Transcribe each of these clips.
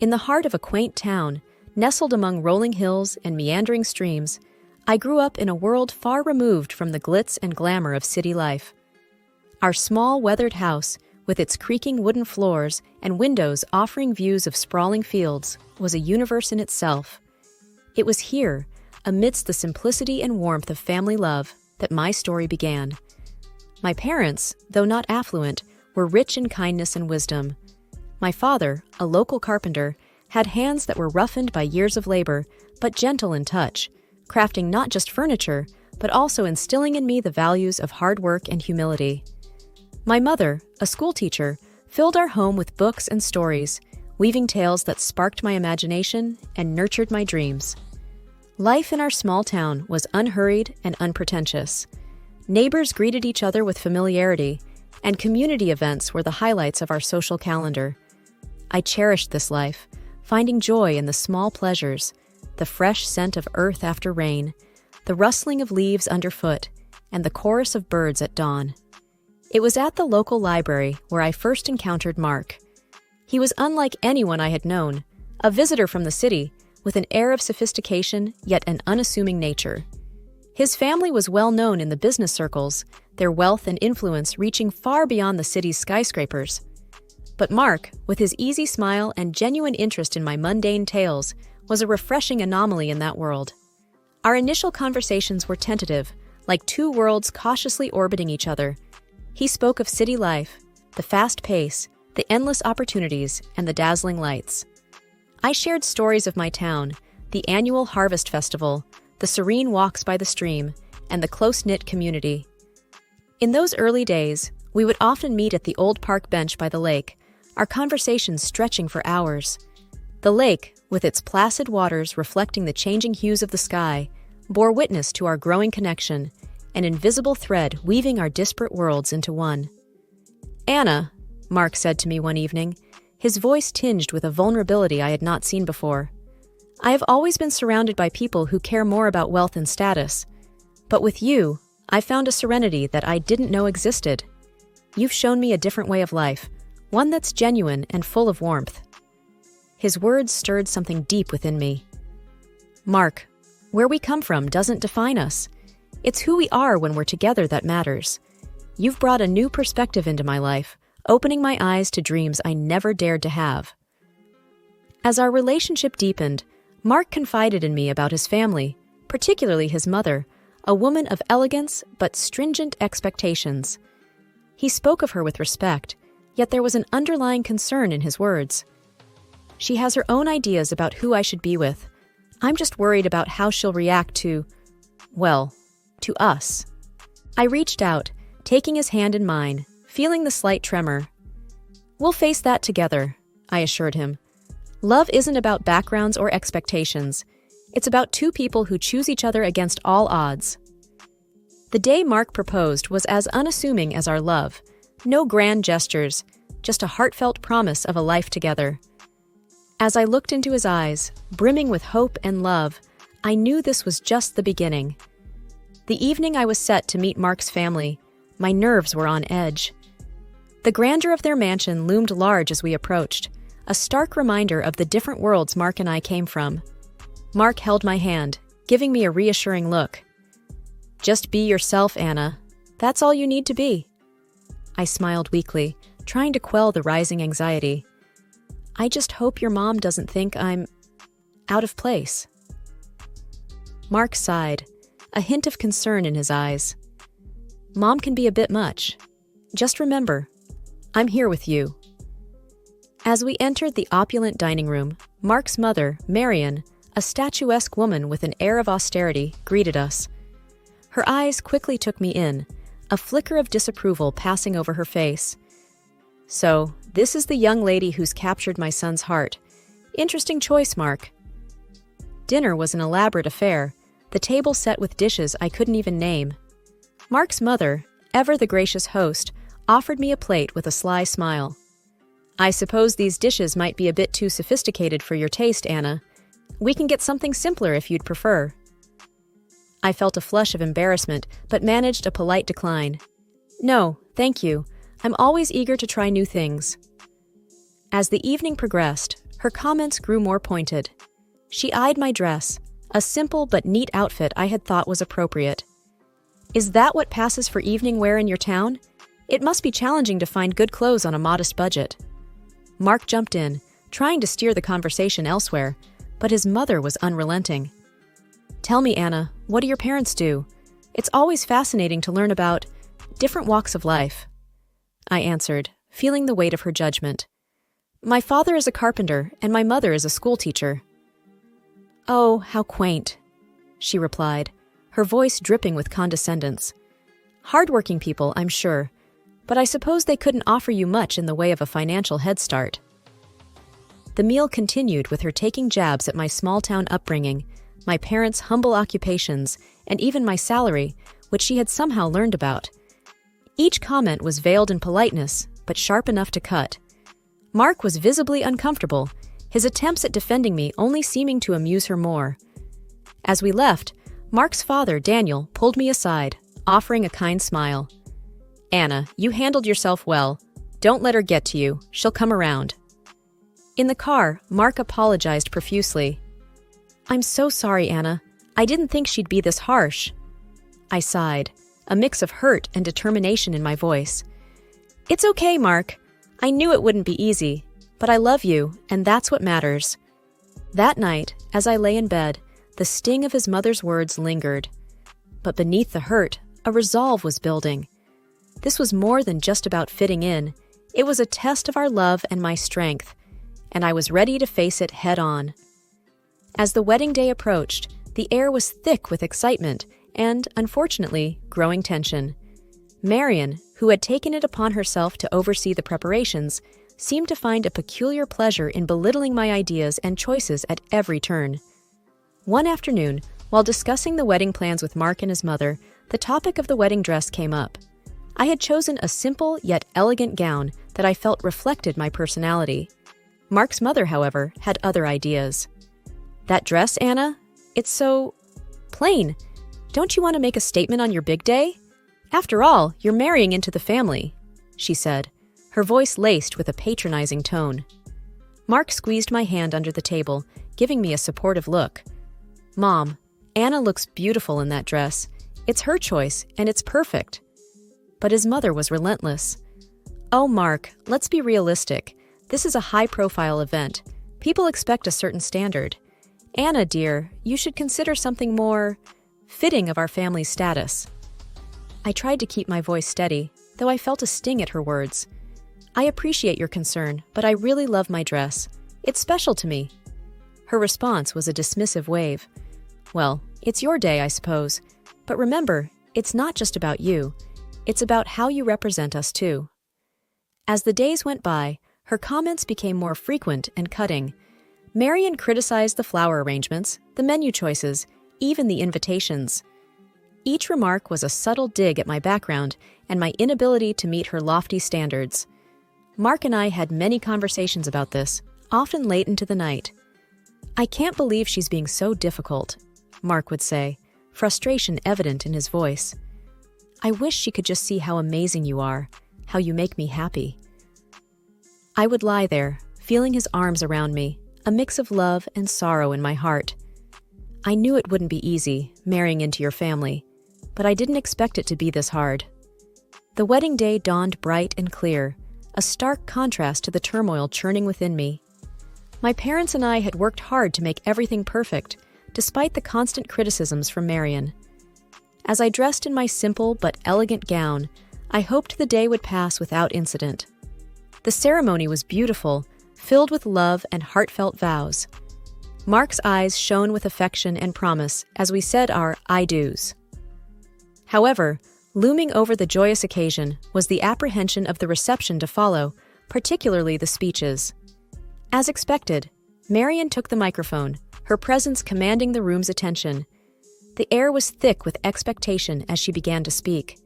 In the heart of a quaint town, nestled among rolling hills and meandering streams, I grew up in a world far removed from the glitz and glamour of city life. Our small, weathered house, with its creaking wooden floors and windows offering views of sprawling fields, was a universe in itself. It was here, amidst the simplicity and warmth of family love, that my story began. My parents, though not affluent, were rich in kindness and wisdom. My father, a local carpenter, had hands that were roughened by years of labor, but gentle in touch, crafting not just furniture, but also instilling in me the values of hard work and humility. My mother, a schoolteacher, filled our home with books and stories, weaving tales that sparked my imagination and nurtured my dreams. Life in our small town was unhurried and unpretentious. Neighbors greeted each other with familiarity, and community events were the highlights of our social calendar. I cherished this life, finding joy in the small pleasures, the fresh scent of earth after rain, the rustling of leaves underfoot, and the chorus of birds at dawn. It was at the local library where I first encountered Mark. He was unlike anyone I had known, a visitor from the city, with an air of sophistication yet an unassuming nature. His family was well known in the business circles, their wealth and influence reaching far beyond the city's skyscrapers. But Mark, with his easy smile and genuine interest in my mundane tales, was a refreshing anomaly in that world. Our initial conversations were tentative, like two worlds cautiously orbiting each other. He spoke of city life, the fast pace, the endless opportunities, and the dazzling lights. I shared stories of my town, the annual harvest festival, the serene walks by the stream, and the close-knit community. In those early days, we would often meet at the old park bench by the lake, our conversations stretching for hours. The lake, with its placid waters reflecting the changing hues of the sky, bore witness to our growing connection, an invisible thread weaving our disparate worlds into one. "Anna," Mark said to me one evening, his voice tinged with a vulnerability I had not seen before. "I have always been surrounded by people who care more about wealth and status. But with you, I found a serenity that I didn't know existed. You've shown me a different way of life, one that's genuine and full of warmth." His words stirred something deep within me. "Mark, where we come from doesn't define us. It's who we are when we're together that matters. You've brought a new perspective into my life, opening my eyes to dreams I never dared to have." As our relationship deepened, Mark confided in me about his family, particularly his mother, a woman of elegance but stringent expectations. He spoke of her with respect, yet there was an underlying concern in his words. "She has her own ideas about who I should be with. I'm just worried about how she'll react to us." I reached out, taking his hand in mine, feeling the slight tremor. "We'll face that together," I assured him. "Love isn't about backgrounds or expectations. It's about two people who choose each other against all odds." The day Mark proposed was as unassuming as our love. No grand gestures, just a heartfelt promise of a life together. As I looked into his eyes, brimming with hope and love, I knew this was just the beginning. The evening I was set to meet Mark's family, my nerves were on edge. The grandeur of their mansion loomed large as we approached, a stark reminder of the different worlds Mark and I came from. Mark held my hand, giving me a reassuring look. "Just be yourself, Anna. That's all you need to be." I smiled weakly, trying to quell the rising anxiety. "I just hope your mom doesn't think I'm out of place." Mark sighed, a hint of concern in his eyes. "Mom can be a bit much. Just remember, I'm here with you." As we entered the opulent dining room, Mark's mother, Marion, a statuesque woman with an air of austerity, greeted us. Her eyes quickly took me in, a flicker of disapproval passing over her face. "So, this is the young lady who's captured my son's heart. Interesting choice, Mark." Dinner was an elaborate affair, the table set with dishes I couldn't even name. Mark's mother, ever the gracious host, offered me a plate with a sly smile. "I suppose these dishes might be a bit too sophisticated for your taste, Anna. We can get something simpler if you'd prefer." I felt a flush of embarrassment, but managed a polite decline. "No, thank you. I'm always eager to try new things." As the evening progressed, Her comments grew more pointed. She eyed my dress, a simple but neat outfit I had thought was appropriate. "Is that what passes for evening wear in your town? It must be challenging to find good clothes on a modest budget." Mark jumped in, trying to steer the conversation elsewhere, but his mother was unrelenting. "Tell me, Anna, what do your parents do? It's always fascinating to learn about different walks of life." I answered, feeling the weight of her judgment. "My father is a carpenter, and my mother is a schoolteacher." "Oh, how quaint," she replied, her voice dripping with condescendence. "Hard-working people, I'm sure, but I suppose they couldn't offer you much in the way of a financial head start." The meal continued with her taking jabs at my small-town upbringing, my parents' humble occupations, and even my salary, which she had somehow learned about. Each comment was veiled in politeness, but sharp enough to cut. Mark was visibly uncomfortable, his attempts at defending me only seeming to amuse her more. As we left, Mark's father, Daniel, pulled me aside, offering a kind smile. "Anna, you handled yourself well. Don't let her get to you. She'll come around." In the car, Mark apologized profusely. "I'm so sorry, Anna. I didn't think she'd be this harsh." I sighed, a mix of hurt and determination in my voice. "It's okay, Mark. I knew it wouldn't be easy, but I love you, and that's what matters." That night, as I lay in bed, the sting of his mother's words lingered. But beneath the hurt, a resolve was building. This was more than just about fitting in. It was a test of our love and my strength, and I was ready to face it head-on. As the wedding day approached, the air was thick with excitement and, unfortunately, growing tension. Marion, who had taken it upon herself to oversee the preparations, seemed to find a peculiar pleasure in belittling my ideas and choices at every turn. One afternoon, while discussing the wedding plans with Mark and his mother, the topic of the wedding dress came up. I had chosen a simple yet elegant gown that I felt reflected my personality. Mark's mother, however, had other ideas. "That dress, Anna? It's so plain. Don't you want to make a statement on your big day? After all, you're marrying into the family," she said, her voice laced with a patronizing tone. Mark squeezed my hand under the table, giving me a supportive look. "Mom, Anna looks beautiful in that dress. It's her choice, and it's perfect." But his mother was relentless. "Oh, Mark, let's be realistic. This is a high-profile event. People expect a certain standard. Anna, dear, you should consider something more fitting of our family's status." I tried to keep my voice steady, though I felt a sting at her words. "I appreciate your concern, but I really love my dress. It's special to me." Her response was a dismissive wave. "Well, it's your day, I suppose. But remember, it's not just about you. It's about how you represent us, too." As the days went by, her comments became more frequent and cutting. Marion criticized the flower arrangements, the menu choices, even the invitations. Each remark was a subtle dig at my background and my inability to meet her lofty standards. Mark and I had many conversations about this, often late into the night. "I can't believe she's being so difficult," Mark would say, frustration evident in his voice. "I wish she could just see how amazing you are, how you make me happy." I would lie there, feeling his arms around me, a mix of love and sorrow in my heart. I knew it wouldn't be easy, marrying into your family, but I didn't expect it to be this hard. The wedding day dawned bright and clear, a stark contrast to the turmoil churning within me. My parents and I had worked hard to make everything perfect, despite the constant criticisms from Marion. As I dressed in my simple but elegant gown, I hoped the day would pass without incident. The ceremony was beautiful, filled with love and heartfelt vows. Mark's eyes shone with affection and promise as we said our I do's. However, looming over the joyous occasion was the apprehension of the reception to follow, particularly the speeches. As expected, Marion took the microphone, her presence commanding the room's attention. The air was thick with expectation as she began to speak.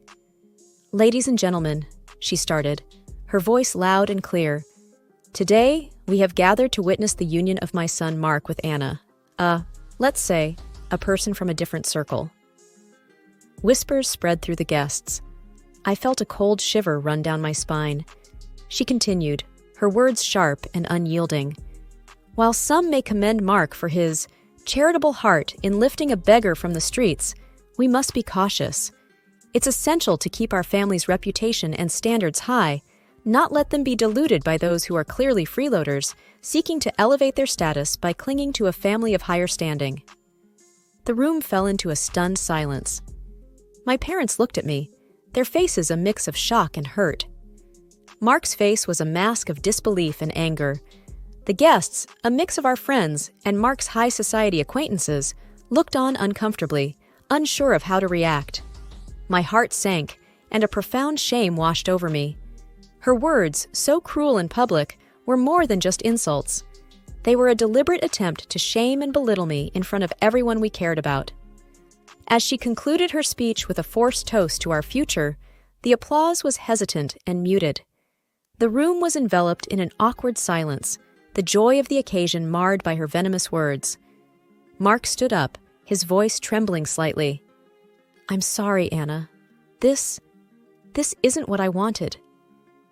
"Ladies and gentlemen," she started, her voice loud and clear, "today we have gathered to witness the union of my son Mark with Anna, let's say, a person from a different circle." Whispers spread through the guests. I felt a cold shiver run down my spine. She continued, her words sharp and unyielding. While some may commend Mark for his charitable heart in lifting a beggar from the streets, we must be cautious. It's essential to keep our family's reputation and standards high, not let them be diluted by those who are clearly freeloaders, seeking to elevate their status by clinging to a family of higher standing. The room fell into a stunned silence. My parents looked at me, their faces a mix of shock and hurt. Mark's face was a mask of disbelief and anger. The guests, a mix of our friends and Mark's high society acquaintances, looked on uncomfortably, unsure of how to react. My heart sank, and a profound shame washed over me. Her words, so cruel in public, were more than just insults. They were a deliberate attempt to shame and belittle me in front of everyone we cared about. As she concluded her speech with a forced toast to our future, the applause was hesitant and muted. The room was enveloped in an awkward silence, the joy of the occasion marred by her venomous words. Mark stood up, his voice trembling slightly. "I'm sorry, Anna. This isn't what I wanted."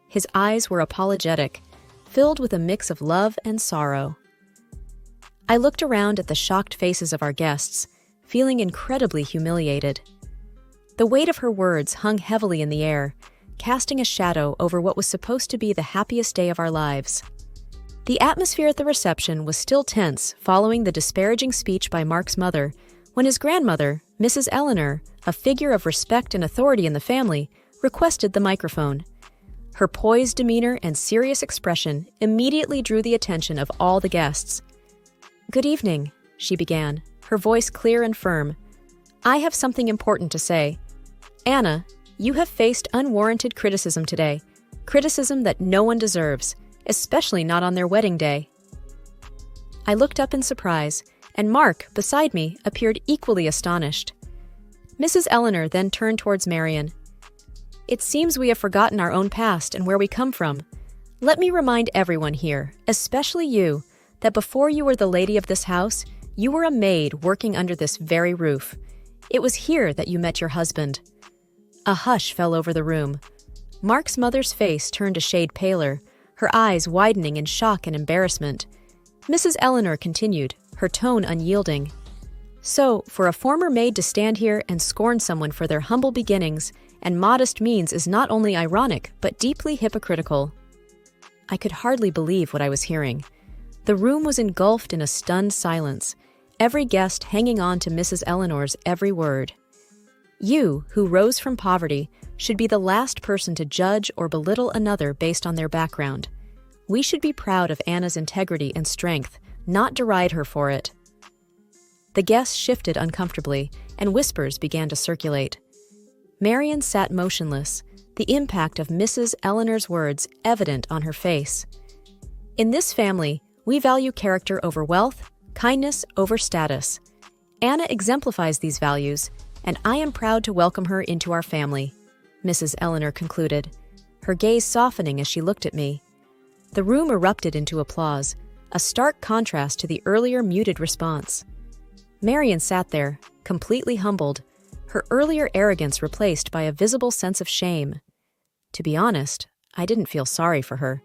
His eyes were apologetic, filled with a mix of love and sorrow. I looked around at the shocked faces of our guests, feeling incredibly humiliated. The weight of her words hung heavily in the air, casting a shadow over what was supposed to be the happiest day of our lives. The atmosphere at the reception was still tense following the disparaging speech by Mark's mother, when his grandmother, Mrs. Eleanor, a figure of respect and authority in the family, requested the microphone. Her poised demeanor and serious expression immediately drew the attention of all the guests. "Good evening," she began, her voice clear and firm. "I have something important to say. Anna, you have faced unwarranted criticism today, criticism that no one deserves, especially not on their wedding day." I looked up in surprise, and Mark, beside me, appeared equally astonished. Mrs. Eleanor then turned towards Marion. "It seems we have forgotten our own past and where we come from. Let me remind everyone here, especially you, that before you were the lady of this house, you were a maid working under this very roof. It was here that you met your husband." A hush fell over the room. Mark's mother's face turned a shade paler, her eyes widening in shock and embarrassment. Mrs. Eleanor continued, her tone unyielding. "So, for a former maid to stand here and scorn someone for their humble beginnings and modest means is not only ironic, but deeply hypocritical." I could hardly believe what I was hearing. The room was engulfed in a stunned silence, every guest hanging on to Mrs. Eleanor's every word. You, who rose from poverty, should be the last person to judge or belittle another based on their background. We should be proud of Anna's integrity and strength, not deride her for it. The guests shifted uncomfortably, and whispers began to circulate. Marion sat motionless, the impact of Mrs. Eleanor's words evident on her face. In this family, we value character over wealth, kindness over status. Anna exemplifies these values, and I am proud to welcome her into our family, Mrs. Eleanor concluded, her gaze softening as she looked at me. The room erupted into applause, a stark contrast to the earlier muted response. Marion sat there, completely humbled, her earlier arrogance replaced by a visible sense of shame. To be honest, I didn't feel sorry for her.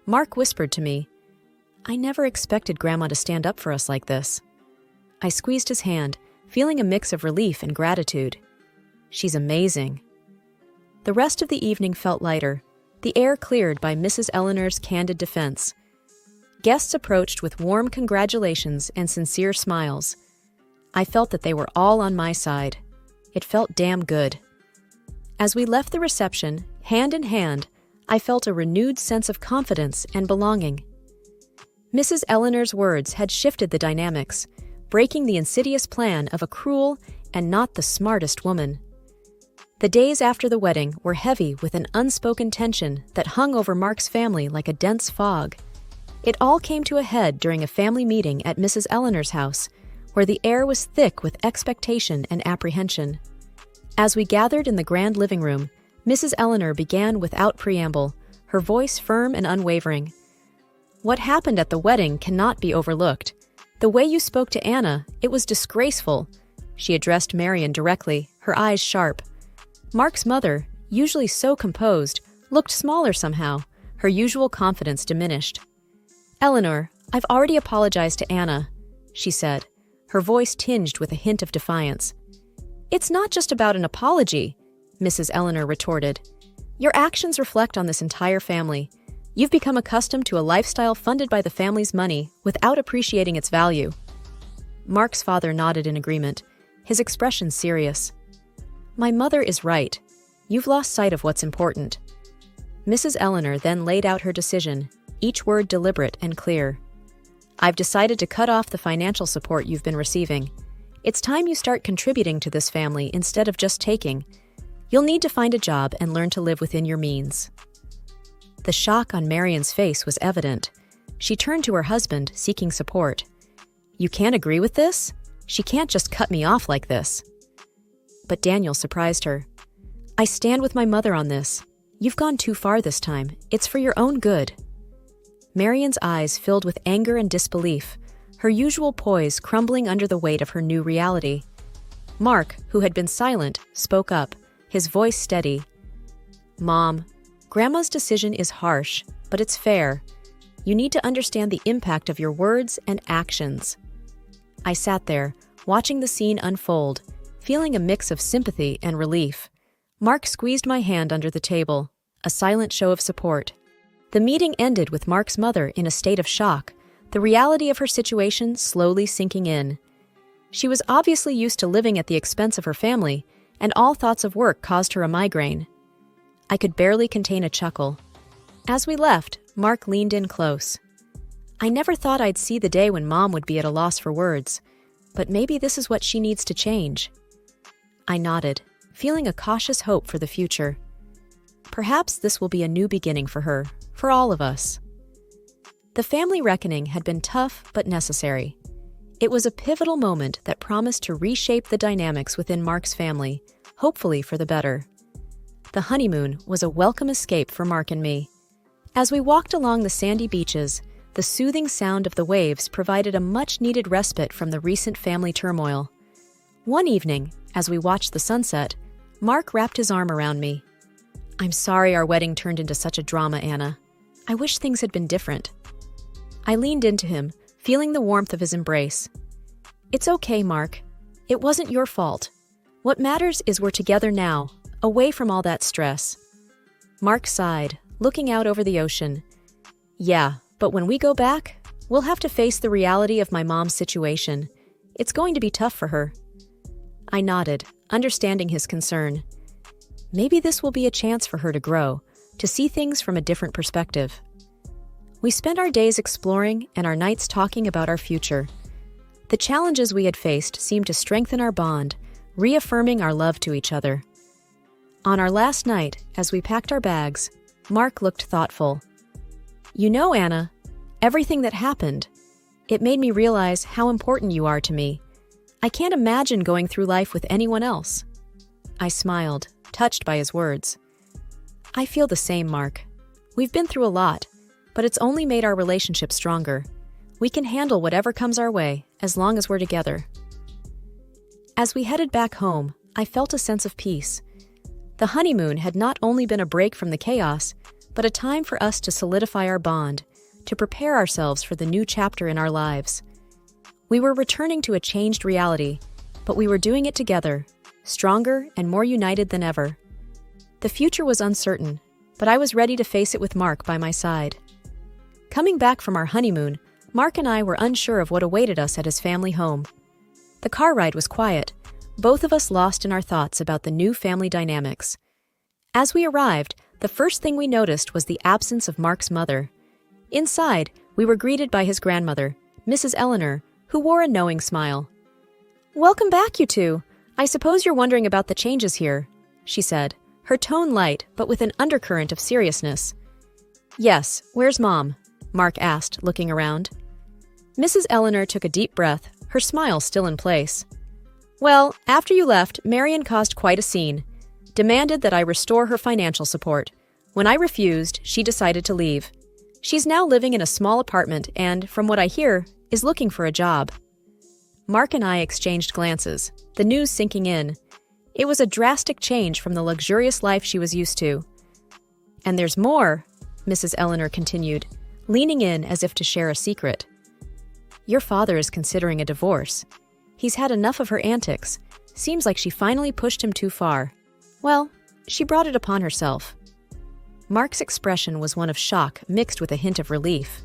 Mark whispered to me, "I never expected Grandma to stand up for us like this." I squeezed his hand, feeling a mix of relief and gratitude. "She's amazing." The rest of the evening felt lighter, the air cleared by Mrs. Eleanor's candid defense. Guests approached with warm congratulations and sincere smiles. I felt that they were all on my side. It felt damn good. As we left the reception, hand in hand, I felt a renewed sense of confidence and belonging. Mrs. Eleanor's words had shifted the dynamics, breaking the insidious plan of a cruel and not the smartest woman. The days after the wedding were heavy with an unspoken tension that hung over Mark's family like a dense fog. It all came to a head during a family meeting at Mrs. Eleanor's house, where the air was thick with expectation and apprehension. As we gathered in the grand living room, Mrs. Eleanor began without preamble, her voice firm and unwavering. "What happened at the wedding cannot be overlooked. The way you spoke to Anna, it was disgraceful." She addressed Marion directly, her eyes sharp. Mark's mother, usually so composed, looked smaller somehow, her usual confidence diminished. "Eleanor, I've already apologized to Anna, she said, her voice tinged with a hint of defiance. It's not just about an apology, Mrs. Eleanor retorted. Your actions reflect on this entire family. You've become accustomed to a lifestyle funded by the family's money without appreciating its value. Mark's father nodded in agreement, his expression serious. My mother is right. You've lost sight of what's important. Mrs. Eleanor then laid out her decision, each word deliberate and clear. I've decided to cut off the financial support you've been receiving. It's time you start contributing to this family instead of just taking. You'll need to find a job and learn to live within your means. The shock on Marion's face was evident. She turned to her husband, seeking support. You can't agree with this? She can't just cut me off like this. But Daniel surprised her. I stand with my mother on this. You've gone too far this time. It's for your own good. Marion's eyes filled with anger and disbelief, her usual poise crumbling under the weight of her new reality. Mark, who had been silent, spoke up, his voice steady. Mom, Grandma's decision is harsh, but it's fair. You need to understand the impact of your words and actions. I sat there, watching the scene unfold, feeling a mix of sympathy and relief. Mark squeezed my hand under the table, a silent show of support. The meeting ended with Mark's mother in a state of shock, the reality of her situation slowly sinking in. She was obviously used to living at the expense of her family, and all thoughts of work caused her a migraine. I could barely contain a chuckle. As we left, Mark leaned in close. I never thought I'd see the day when Mom would be at a loss for words, but maybe this is what she needs to change. I nodded, feeling a cautious hope for the future. Perhaps this will be a new beginning for her, for all of us. The family reckoning had been tough but necessary. It was a pivotal moment that promised to reshape the dynamics within Mark's family, hopefully for the better. The honeymoon was a welcome escape for Mark and me. As we walked along the sandy beaches, the soothing sound of the waves provided a much-needed respite from the recent family turmoil. One evening, as we watched the sunset, Mark wrapped his arm around me. I'm sorry our wedding turned into such a drama, Anna. I wish things had been different. I leaned into him, feeling the warmth of his embrace. It's okay, Mark. It wasn't your fault. What matters is we're together now, away from all that stress. Mark sighed, looking out over the ocean. Yeah, but when we go back, we'll have to face the reality of my mom's situation. It's going to be tough for her. I nodded, understanding his concern. Maybe this will be a chance for her to grow, to see things from a different perspective. We spent our days exploring and our nights talking about our future. The challenges we had faced seemed to strengthen our bond, reaffirming our love to each other. On our last night, as we packed our bags, Mark looked thoughtful. You know, Anna, everything that happened, it made me realize how important you are to me. I can't imagine going through life with anyone else. I smiled, touched by his words. I feel the same, Mark. We've been through a lot, but it's only made our relationship stronger. We can handle whatever comes our way, as long as we're together. As we headed back home, I felt a sense of peace. The honeymoon had not only been a break from the chaos, but a time for us to solidify our bond, to prepare ourselves for the new chapter in our lives. We were returning to a changed reality, but we were doing it together, stronger and more united than ever. The future was uncertain, but I was ready to face it with Mark by my side. Coming back from our honeymoon, Mark and I were unsure of what awaited us at his family home. The car ride was quiet, both of us lost in our thoughts about the new family dynamics. As we arrived, the first thing we noticed was the absence of Mark's mother. Inside, we were greeted by his grandmother, Mrs. Eleanor, who wore a knowing smile. Welcome back, you two. I suppose you're wondering about the changes here, she said, her tone light but with an undercurrent of seriousness. Yes, where's Mom? Mark asked, looking around. Mrs. Eleanor took a deep breath, her smile still in place. Well, after you left, Marion caused quite a scene. Demanded that I restore her financial support. When I refused, she decided to leave. She's now living in a small apartment and, from what I hear, is looking for a job. Mark and I exchanged glances, the news sinking in. It was a drastic change from the luxurious life she was used to. And there's more, Mrs. Eleanor continued, leaning in as if to share a secret. Your father is considering a divorce. He's had enough of her antics. Seems like she finally pushed him too far. Well, she brought it upon herself." Mark's expression was one of shock mixed with a hint of relief.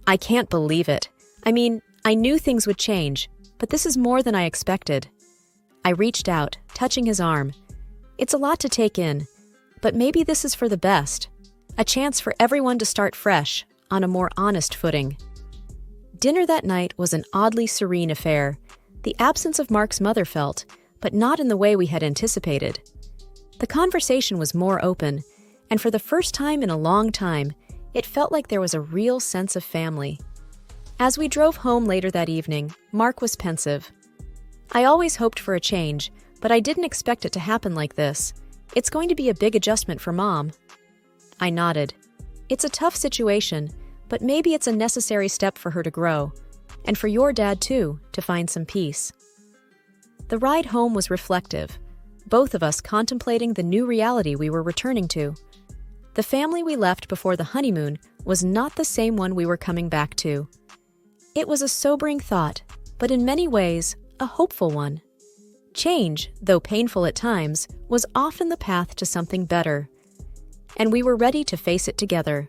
"I can't believe it. I mean, I knew things would change, but this is more than I expected." I reached out, touching his arm. "It's a lot to take in, but maybe this is for the best. A chance for everyone to start fresh, on a more honest footing." Dinner that night was an oddly serene affair. The absence of Mark's mother felt, but not in the way we had anticipated. The conversation was more open, and for the first time in a long time, it felt like there was a real sense of family. As we drove home later that evening, Mark was pensive. "I always hoped for a change, but I didn't expect it to happen like this. It's going to be a big adjustment for Mom." I nodded. "It's a tough situation, but maybe it's a necessary step for her to grow, and for your dad too, to find some peace." The ride home was reflective, both of us contemplating the new reality we were returning to. The family we left before the honeymoon was not the same one we were coming back to. It was a sobering thought, but in many ways, a hopeful one. Change, though painful at times, was often the path to something better. And we were ready to face it together.